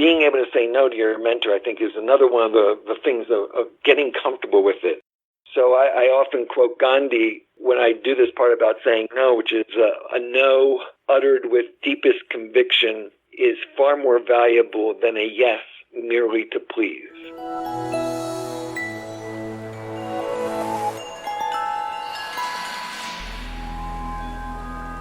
being able to say no to your mentor, I think, is another one of the things of getting comfortable with it. So I often quote Gandhi when I do this part about saying no, which is a no uttered with deepest conviction is far more valuable than a yes merely to please.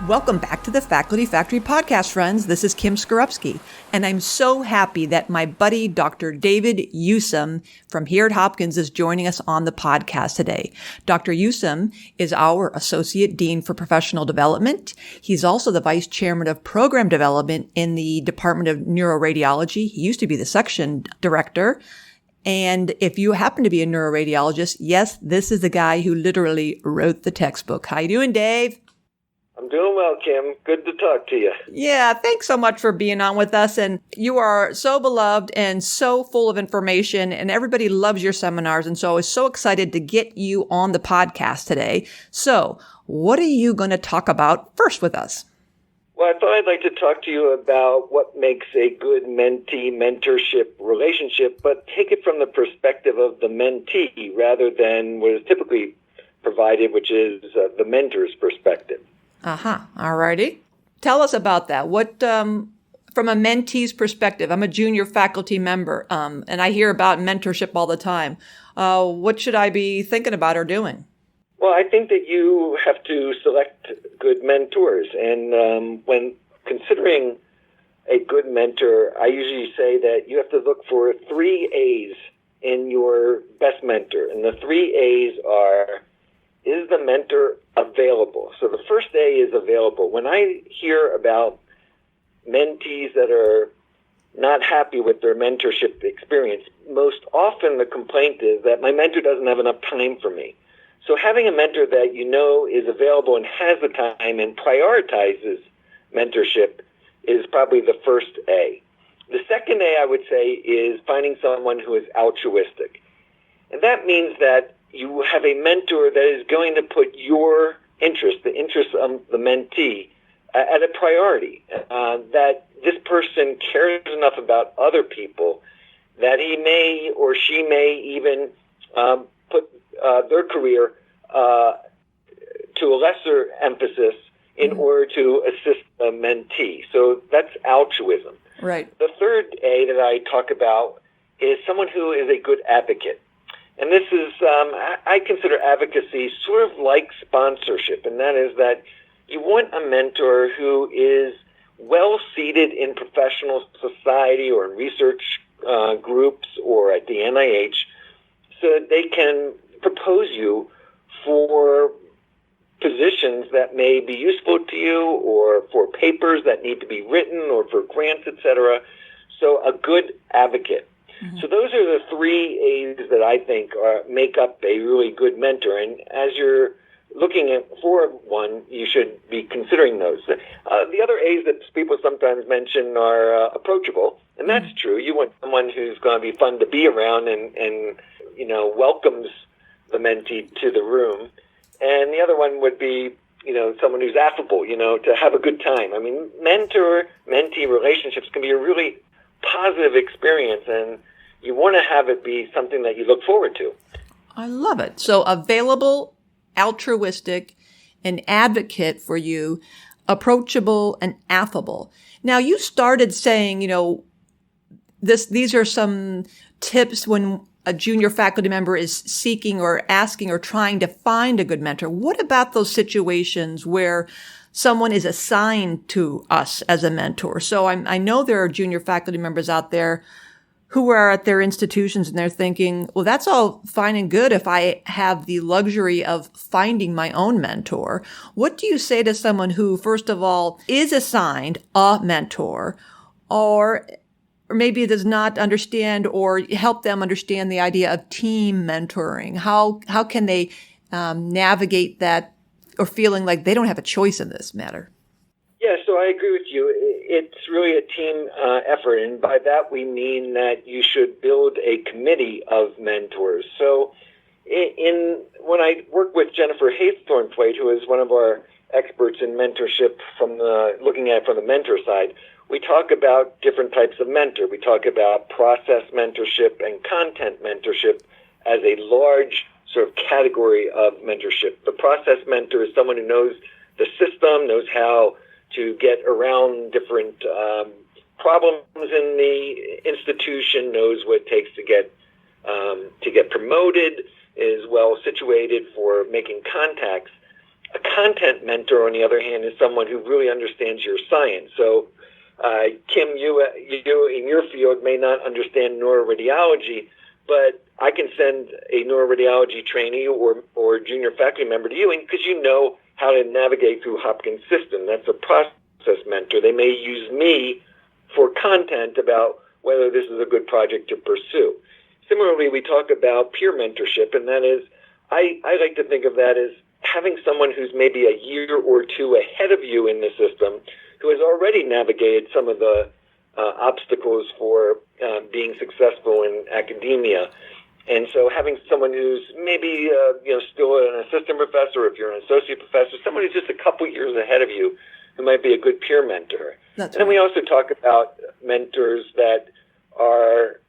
Welcome back to the Faculty Factory podcast, friends. This is Kim Skorupski, and I'm so happy that my buddy, Dr. David Yousem from here at Hopkins is joining us on the podcast today. Dr. Yousem is our Associate Dean for Professional Development. He's also the Vice Chairman of Program Development in the Department of Neuroradiology. He used to be the Section Director. And if you happen to be a neuroradiologist, yes, this is the guy who literally wrote the textbook. How you doing, Dave? I'm doing well, Kim. Good to talk to you. Yeah, thanks so much for being on with us. And you are so beloved and so full of information, and everybody loves your seminars. And so I was so excited to get you on the podcast today. So what are you going to talk about first with us? Well, I thought I'd like to talk to you about what makes a good mentee-mentorship relationship, but take it from the perspective of the mentee rather than what is typically provided, which is the mentor's perspective. All righty. Tell us about that. What, from a mentee's perspective, I'm a junior faculty member, and I hear about mentorship all the time. What should I be thinking about or doing? Well, I think that you have to select good mentors. And when considering a good mentor, I usually say that you have to look for 3 A's in your best mentor. And the 3 A's are, is the mentor available? So the first A is available. When I hear about mentees that are not happy with their mentorship experience, most often the complaint is that my mentor doesn't have enough time for me. So having a mentor that you know is available and has the time and prioritizes mentorship is probably the first A. The second A, I would say, is finding someone who is altruistic. And that means that you have a mentor that is going to put your interest, the interest of the mentee, at a priority, that this person cares enough about other people that he may or she may even put their career to a lesser emphasis in order to assist a mentee. So that's altruism. Right. The third A that I talk about is someone who is a good advocate. And this is, I consider advocacy sort of like sponsorship, and that is that you want a mentor who is well-seated in professional society or in research groups or at the NIH so that they can propose you for positions that may be useful to you or for papers that need to be written or for grants, etc. So a good advocate. So those are the 3 A's that I think make up a really good mentor. And as you're looking for one, you should be considering those. The other A's that people sometimes mention are approachable, and that's true. You want someone who's going to be fun to be around and you know, welcomes the mentee to the room. And the other one would be, you know, someone who's affable, you know, to have a good time. I mean, mentor-mentee relationships can be a really positive experience, and you want to have it be something that you look forward to. I love it. So available, altruistic, an advocate for you, approachable and affable. Now, you started saying, you know, these are some tips when a junior faculty member is seeking or asking or trying to find a good mentor. What about those situations where someone is assigned to us as a mentor? So I know there are junior faculty members out there who are at their institutions and they're thinking, well, that's all fine and good if I have the luxury of finding my own mentor. What do you say to someone who, first of all, is assigned a mentor or maybe does not understand or help them understand the idea of team mentoring? How can they navigate that or feeling like they don't have a choice in this matter? Yeah, so I agree with you. It's really a team effort, and by that we mean that you should build a committee of mentors. So when I work with Jennifer Haythornthwaite, who is one of our experts in mentorship looking at it from the mentor side, we talk about different types of mentor. We talk about process mentorship and content mentorship as a large sort of category of mentorship. The process mentor is someone who knows the system, knows how to get around different problems in the institution, knows what it takes to get promoted, is well situated for making contacts. A content mentor, on the other hand, is someone who really understands your science. So, Kim, you in your field may not understand neuroradiology, but I can send a neuroradiology trainee or junior faculty member to you because you know how to navigate through Hopkins system. That's a process mentor. They may use me for content about whether this is a good project to pursue. Similarly, we talk about peer mentorship, and that is, I like to think of that as having someone who's maybe a year or two ahead of you in the system, who has already navigated some of the obstacles for being successful in academia. And so having someone who's maybe still an assistant professor, if you're an associate professor, someone who's just a couple years ahead of you, who might be a good peer mentor. That's and then we also talk about mentors that are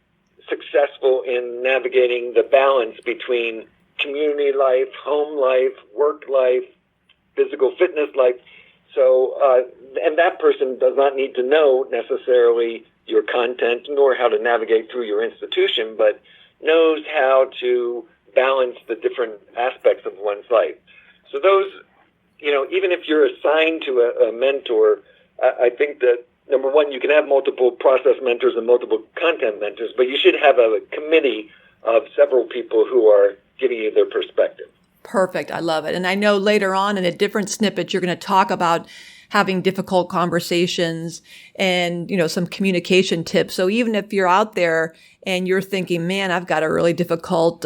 successful in navigating the balance between community life, home life, work life, physical fitness life. So, and that person does not need to know necessarily your content nor how to navigate through your institution, but knows how to balance the different aspects of one's life. So those, even if you're assigned to a mentor, I think that, number one, you can have multiple process mentors and multiple content mentors, but you should have a committee of several people who are giving you their perspective. Perfect. I love it. And I know later on in a different snippet, you're going to talk about having difficult conversations and, some communication tips. So even if you're out there and you're thinking, man, I've got a really difficult,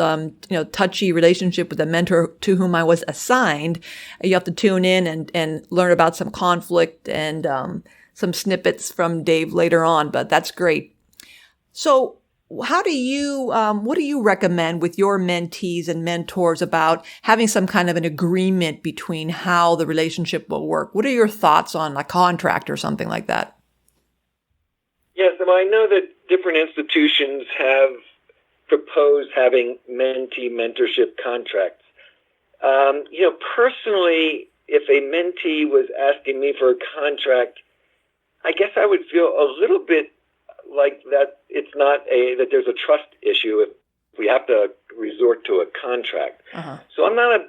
touchy relationship with a mentor to whom I was assigned, you have to tune in and learn about some conflict and some snippets from Dave later on. But that's great. So what do you recommend with your mentees and mentors about having some kind of an agreement between how the relationship will work? What are your thoughts on a contract or something like that? Yes, I know that different institutions have proposed having mentee mentorship contracts. Personally, if a mentee was asking me for a contract, I guess I would feel a little bit like that it's not that there's a trust issue if we have to resort to a contract. Uh-huh. So I'm not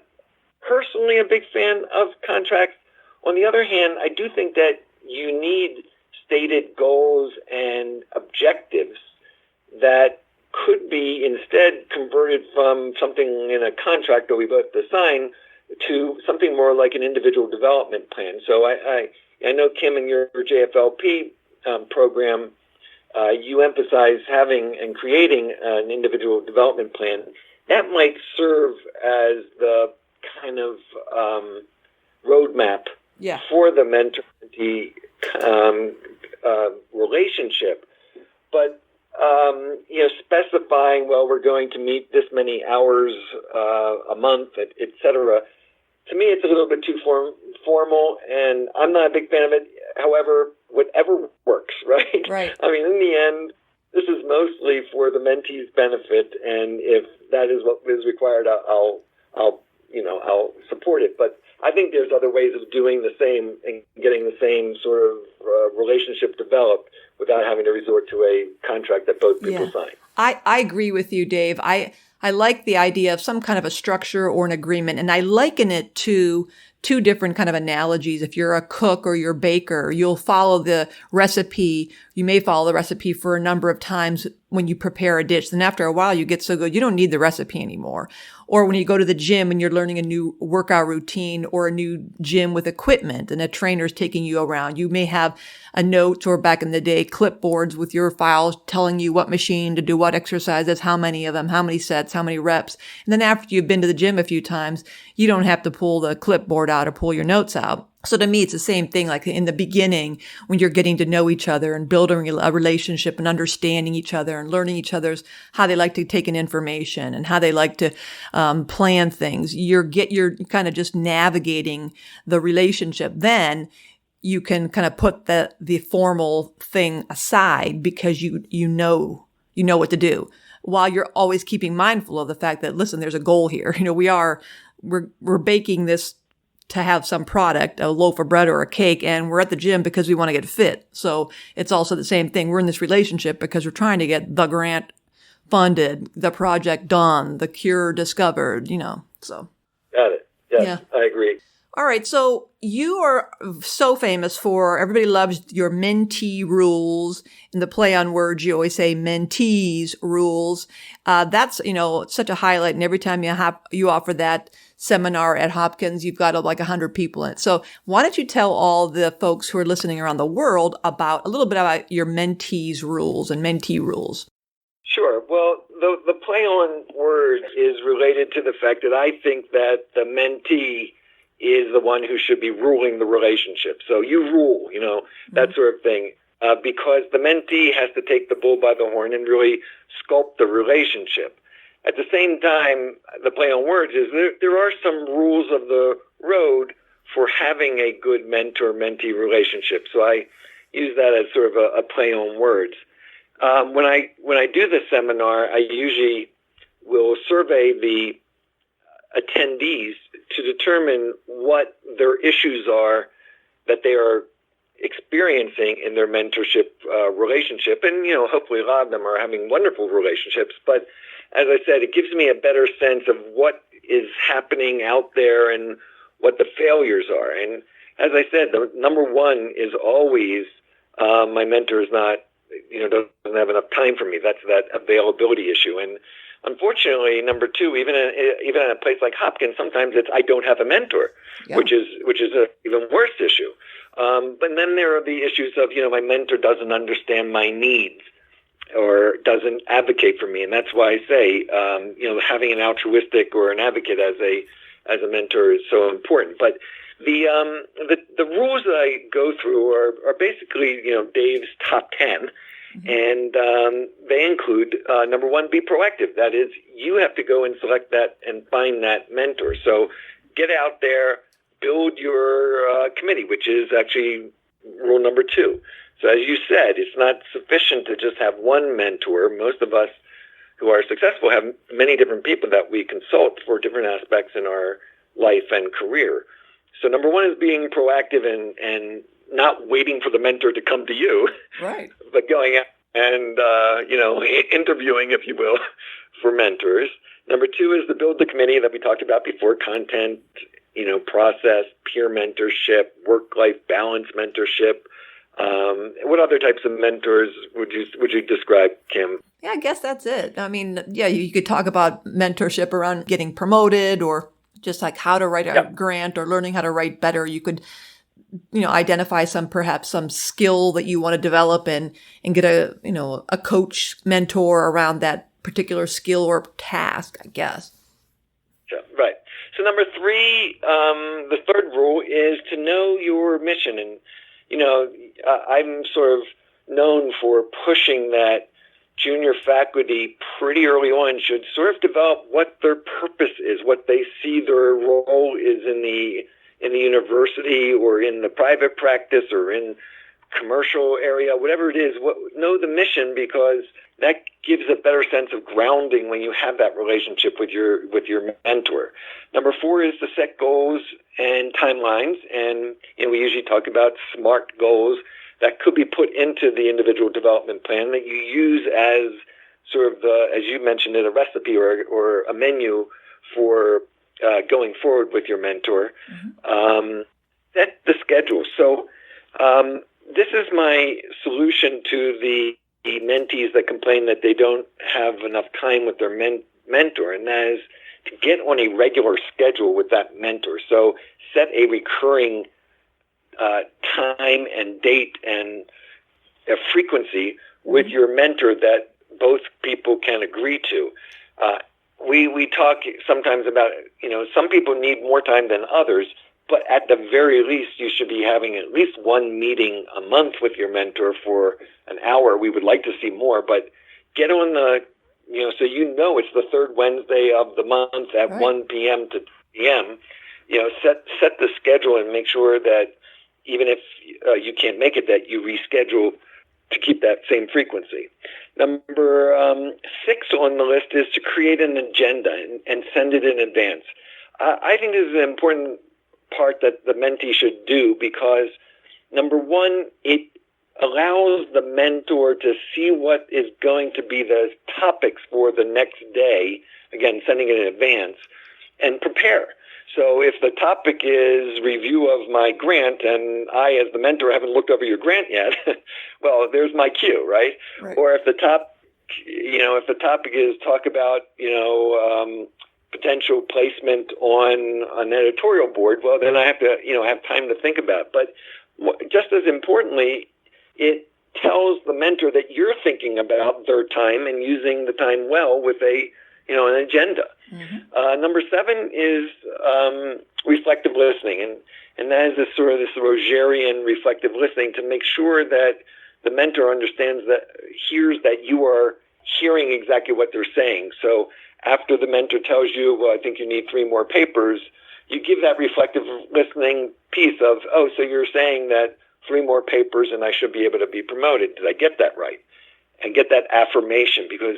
personally a big fan of contracts. On the other hand, I do think that you need stated goals and objectives that could be instead converted from something in a contract that we both assign to something more like an individual development plan. So I know, Kim, in your JFLP program, you emphasize having and creating an individual development plan. That might serve as the kind of roadmap for the mentor-mentee relationship. But, specifying, we're going to meet this many hours a month, et cetera, to me it's a little bit too formal, and I'm not a big fan of it. However, whatever works, right? Right. I mean, in the end, this is mostly for the mentee's benefit, and if that is what is required, I'll support it. But I think there's other ways of doing the same and getting the same sort of relationship developed without having to resort to a contract that both people sign. I agree with you, Dave. I like the idea of some kind of a structure or an agreement, and I liken it to two different kind of analogies. If you're a cook or you're a baker, you'll follow the recipe. You may follow the recipe for a number of times when you prepare a dish. Then after a while, you get so good, you don't need the recipe anymore. Or when you go to the gym and you're learning a new workout routine or a new gym with equipment and a trainer's taking you around, you may have a note or back in the day, clipboards with your files telling you what machine to do what exercises, how many of them, how many sets, how many reps. And then after you've been to the gym a few times, you don't have to pull the clipboard out or pull your notes out. So to me, it's the same thing, like in the beginning, when you're getting to know each other and building a relationship and understanding each other and learning each other's how they like to take in information and how they like to plan things. You're kind of just navigating the relationship. Then you can kind of put the formal thing aside because you know what to do, while you're always keeping mindful of the fact that, listen, there's a goal here. We're baking this to have some product, a loaf of bread or a cake, and we're at the gym because we want to get fit. So it's also the same thing. We're in this relationship because we're trying to get the grant funded, the project done, the cure discovered, so. Got it. Yes, Yeah. I agree. All right. So you are so famous for, everybody loves your Mentee Rules. In the play on words, you always say Mentees Rules. That's, such a highlight. And every time you offer that seminar at Hopkins, you've got like 100 people in it. So why don't you tell all the folks who are listening around the world a little bit about your Mentees Rules and Mentee Rules? Sure. Well, the play on words is related to the fact that I think that the mentee is the one who should be ruling the relationship. So you rule, that sort of thing, because the mentee has to take the bull by the horn and really sculpt the relationship. At the same time, the play on words is there are some rules of the road for having a good mentor-mentee relationship. So I use that as sort of a play on words. When I do the seminar, I usually will survey the attendees to determine what their issues are that they are experiencing in their mentorship relationship. And, hopefully a lot of them are having wonderful relationships. But as I said, it gives me a better sense of what is happening out there and what the failures are. And as I said, the number one is always my mentor is not, doesn't have enough time for me. That's that availability issue. And unfortunately, number two, even in a place like Hopkins, sometimes it's I don't have a mentor, which is an even worse issue. But then there are the issues of my mentor doesn't understand my needs or doesn't advocate for me, and that's why I say having an altruistic or an advocate as a mentor is so important. But the rules that I go through are basically Dave's top 10. And they include, number one, be proactive. That is, you have to go and select that and find that mentor. So get out there, build your committee, which is actually rule number two. So as you said, it's not sufficient to just have one mentor. Most of us who are successful have many different people that we consult for different aspects in our life and career. So number one is being proactive and not waiting for the mentor to come to you, right? But going out and, interviewing, if you will, for mentors. Number two is to build the committee that we talked about before, content, process, peer mentorship, work-life balance mentorship. What other types of mentors would you describe, Kim? Yeah, I guess that's it. I mean, you could talk about mentorship around getting promoted or just like how to write a grant or learning how to write better. You could identify perhaps some skill that you want to develop and get a coach mentor around that particular skill or task, I guess. Yeah, right. So number three, the third rule is to know your mission. And, I'm sort of known for pushing that junior faculty pretty early on should sort of develop what their purpose is, what they see their role is in the university or in the private practice or in commercial area, whatever it is. Know the mission, because that gives a better sense of grounding when you have that relationship with your mentor. Number four is to set goals and timelines, and we usually talk about SMART goals that could be put into the individual development plan that you use as sort of as you mentioned it, a recipe or a menu for going forward with your mentor. Set the schedule. So this is my solution to the mentees that complain that they don't have enough time with their mentor, and that is to get on a regular schedule with that mentor. So set a recurring time and date and a frequency with your mentor that both people can agree to. We talk sometimes about, some people need more time than others, but at the very least, you should be having at least one meeting a month with your mentor for an hour. We would like to see more, but get on the, so it's the third Wednesday of the month at 1 p.m. to 2 p.m. Set the schedule and make sure that even if you can't make it, that you reschedule to keep that same frequency. Number 6 on the list is to create an agenda and send it in advance. I think this is an important part that the mentee should do because, number 1, it allows the mentor to see what is going to be the topics for the next day, again, sending it in advance, and prepare. So if the topic is review of my grant and I, as the mentor, haven't looked over your grant yet, well, there's my cue, right? Or if the topic is talk about, potential placement on an editorial board, well, then I have to, have time to think about it. But just as importantly, it tells the mentor that you're thinking about their time and using the time well with an agenda. Mm-hmm. Number 7 is reflective listening, and that is this Rogerian reflective listening to make sure that the mentor understands hears that you are hearing exactly what they're saying. So after the mentor tells you, well, I think you need 3 more papers, you give that reflective listening piece of, oh, so you're saying that 3 more papers and I should be able to be promoted. Did I get that right? And get that affirmation, because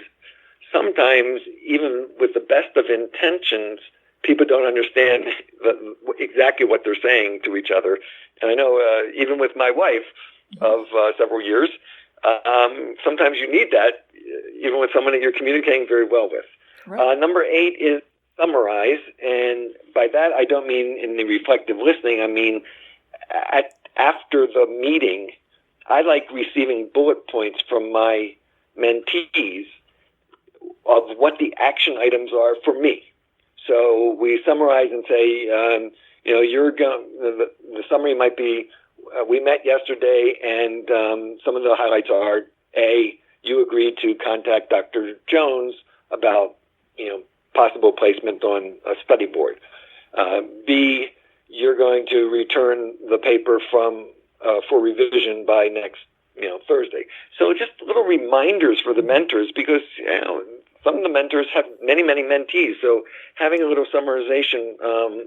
sometimes, even with the best of intentions, people don't understand exactly what they're saying to each other. And I know even with my wife of several years, sometimes you need that, even with someone that you're communicating very well with. Right. Number 8 is summarize. And by that, I don't mean in the reflective listening. I mean, after the meeting, I like receiving bullet points from my mentees of what the action items are for me. So we summarize and say, the summary might be, we met yesterday, and some of the highlights are, A, you agreed to contact Dr. Jones about, possible placement on a study board. B, you're going to return the paper for revision by next, Thursday. So just little reminders for the mentors, because, some of the mentors have many, many mentees. So having a little summarization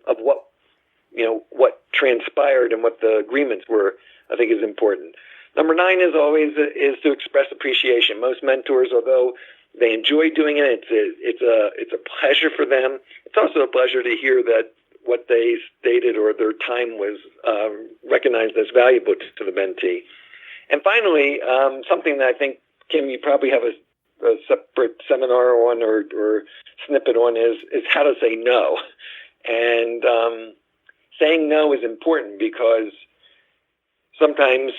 of what transpired and what the agreements were, I think is important. Number 9 is always to express appreciation. Most mentors, although they enjoy doing it, it's a pleasure for them. It's also a pleasure to hear that what they stated or their time was recognized as valuable to the mentee. And finally, something that I think, Kim, you probably have a separate seminar on or snippet on is how to say no. And saying no is important because sometimes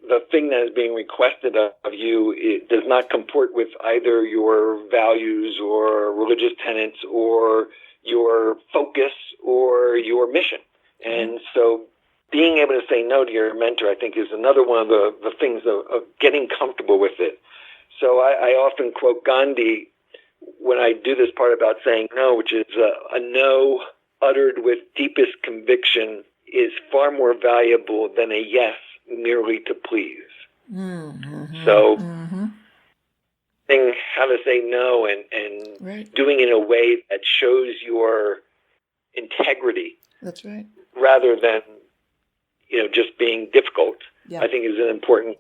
the thing that is being requested of you, it does not comport with either your values or religious tenets or your focus or your mission. And so being able to say no to your mentor, I think, is another one of the things of getting comfortable with it. So I often quote Gandhi when I do this part about saying no, which is a no uttered with deepest conviction is far more valuable than a yes merely to please. Mm-hmm. So how to say no and right. doing it in a way that shows your integrity. That's right. Rather than, just being difficult, I think is an important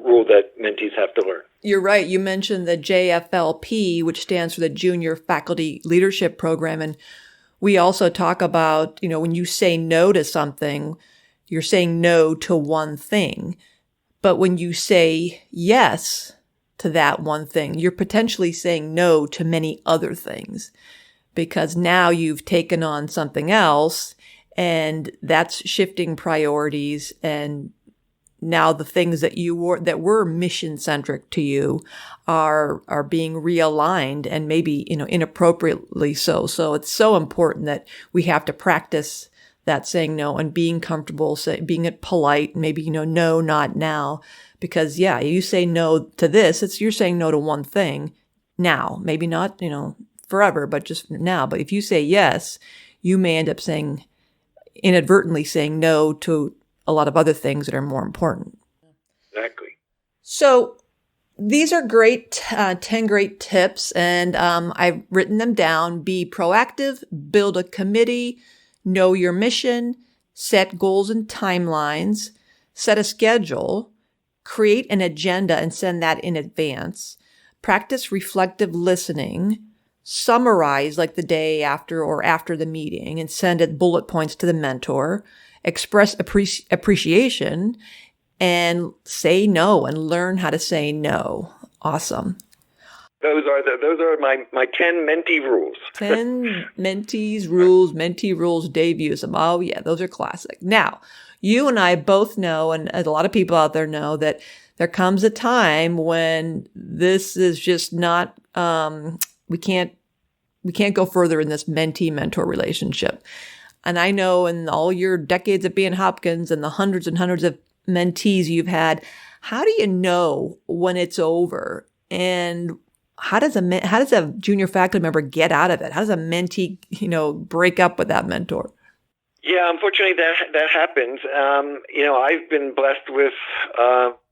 rule that mentees have to learn. You're right. You mentioned the JFLP, which stands for the Junior Faculty Leadership Program. And we also talk about, when you say no to something, you're saying no to one thing. But when you say yes to that one thing, you're potentially saying no to many other things, because now you've taken on something else and that's shifting priorities. And now the things that that were mission centric to you are being realigned, and maybe, inappropriately so. So it's so important that we have to practice that saying no and being comfortable, being polite, maybe, no, not now. Because you say no to this, you're saying no to one thing now, maybe not, forever, but just now. But if you say yes, you may end up inadvertently saying no to a lot of other things that are more important. Exactly. So these are great, 10 great tips, and I've written them down. Be proactive, build a committee, know your mission, set goals and timelines, set a schedule, create an agenda and send that in advance, practice reflective listening, summarize like the day after or after the meeting and send it bullet points to the mentor, express appreciation, and say no and learn how to say no. Awesome. Those are my 10 Mentee rules. 10 Mentee rules, Dave Yousem. Oh yeah, those are classic. Now, you and I both know, and a lot of people out there know, that there comes a time when this is just not, we can't go further in this mentee-mentor relationship. And I know in all your decades of being Hopkins and the hundreds and hundreds of mentees you've had, how do you know when it's over? And how does a junior faculty member get out of it? How does a mentee, break up with that mentor? Yeah, unfortunately, that happens. I've been blessed with,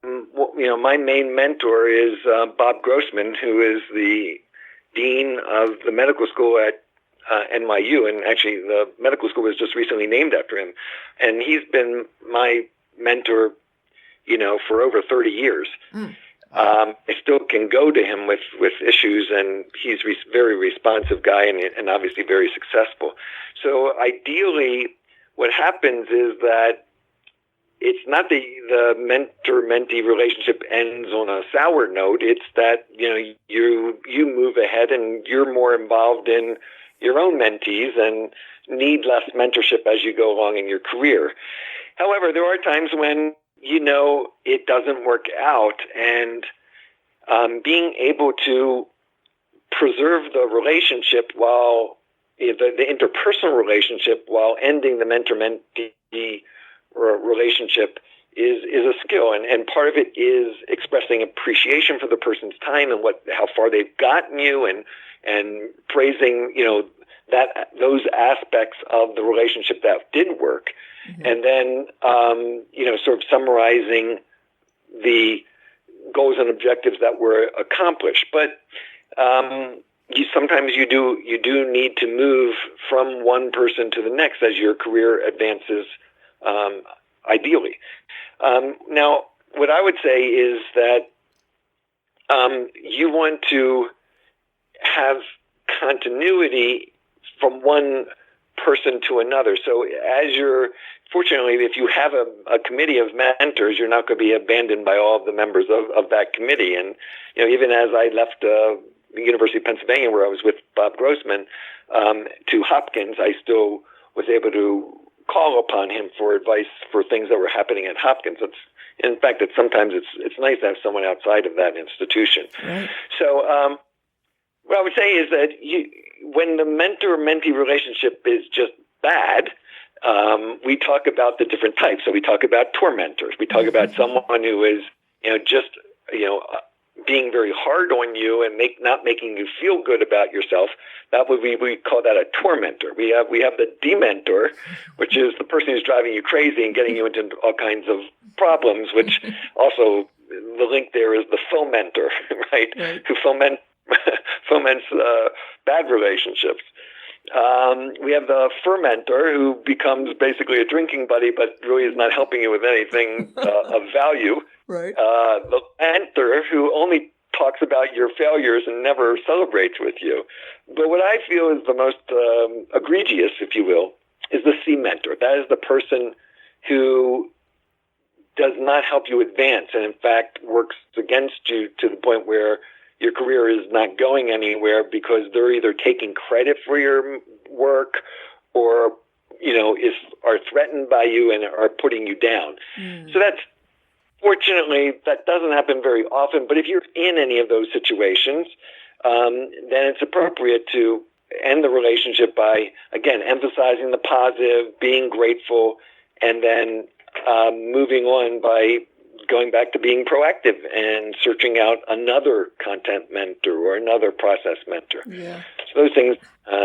my main mentor is Bob Grossman, who is the dean of the medical school at NYU, and actually the medical school was just recently named after him. And he's been my mentor, for over 30 years. I still can go to him with issues, and he's very responsive guy and obviously very successful. So ideally, what happens is that it's not the mentor-mentee relationship ends on a sour note. It's that you move ahead and you're more involved in your own mentees and need less mentorship as you go along in your career. However, there are times when it doesn't work out, and being able to preserve the relationship while the interpersonal relationship while ending the mentor-mentee relationship is a skill, and part of it is expressing appreciation for the person's time and how far they've gotten you, and praising those aspects of the relationship that did work. Mm-hmm. And then, sort of summarizing the goals and objectives that were accomplished. But sometimes you do need to move from one person to the next as your career advances, ideally. Now, what I would say is that you want to have continuity from one person to another. So fortunately, if you have a committee of mentors, you're not going to be abandoned by all of the members of that committee. And, even as I left the University of Pennsylvania, where I was with Bob Grossman, to Hopkins, I still was able to call upon him for advice for things that were happening at Hopkins. In fact, sometimes it's nice to have someone outside of that institution. Right. So what I would say is that when the mentor-mentee relationship is just bad, we talk about the different types. So we talk about tormentors. We talk about someone who is, being very hard on you and not making you feel good about yourself. That would we call that a tormentor. We have the dementor, which is the person who's driving you crazy and getting you into all kinds of problems. Which also the link there is the fomenter, right? Who foments bad relationships. We have the fermenter, who becomes basically a drinking buddy, but really is not helping you with anything of value. Right. The lamenter, who only talks about your failures and never celebrates with you. But what I feel is the most egregious, if you will, is the cementor. That is the person who does not help you advance, and in fact works against you to the point where your career is not going anywhere because they're either taking credit for your work or, are threatened by you and are putting you down. So fortunately, that doesn't happen very often. But if you're in any of those situations, then it's appropriate to end the relationship by, again, emphasizing the positive, being grateful, and then moving on by going back to being proactive and searching out another content mentor or another process mentor. Yeah. So those things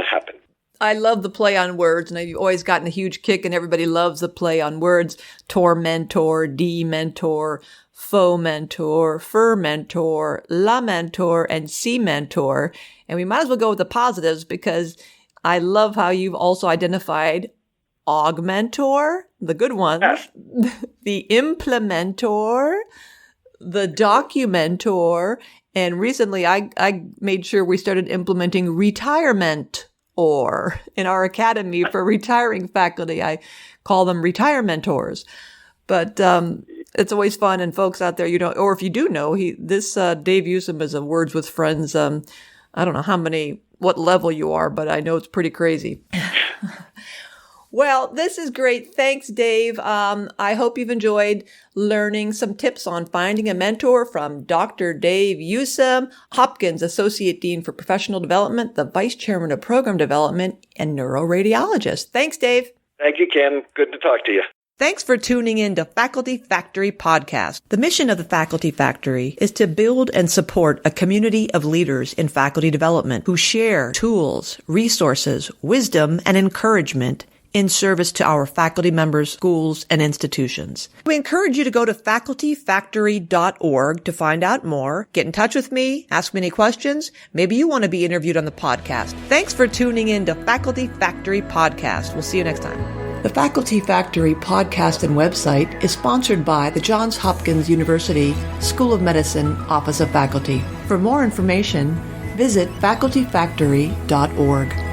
happen. I love the play on words, and I've always gotten a huge kick, and everybody loves the play on words. Tormentor, de-mentor, fomentor, fermentor, lamentor, and cementor. And we might as well go with the positives, because I love how you've also identified augmentor, the good ones, the implementor, the documentor, and recently I made sure we started implementing retirement or in our academy for retiring faculty. I call them retire-mentors. But it's always fun, and folks out there, or if you do know, this Dave Yousem is a Words with Friends. I don't know what level you are, but I know it's pretty crazy. Well, this is great. Thanks, Dave. I hope you've enjoyed learning some tips on finding a mentor from Dr. Dave Yousem, Hopkins Associate Dean for Professional Development, the Vice Chairman of Program Development, and neuroradiologist. Thanks, Dave. Thank you, Kim. Good to talk to you. Thanks for tuning in to Faculty Factory Podcast. The mission of the Faculty Factory is to build and support a community of leaders in faculty development who share tools, resources, wisdom, and encouragement in service to our faculty members, schools, and institutions. We encourage you to go to facultyfactory.org to find out more. Get in touch with me, ask me any questions. Maybe you want to be interviewed on the podcast. Thanks for tuning in to Faculty Factory Podcast. We'll see you next time. The Faculty Factory podcast and website is sponsored by the Johns Hopkins University School of Medicine Office of Faculty. For more information, visit facultyfactory.org.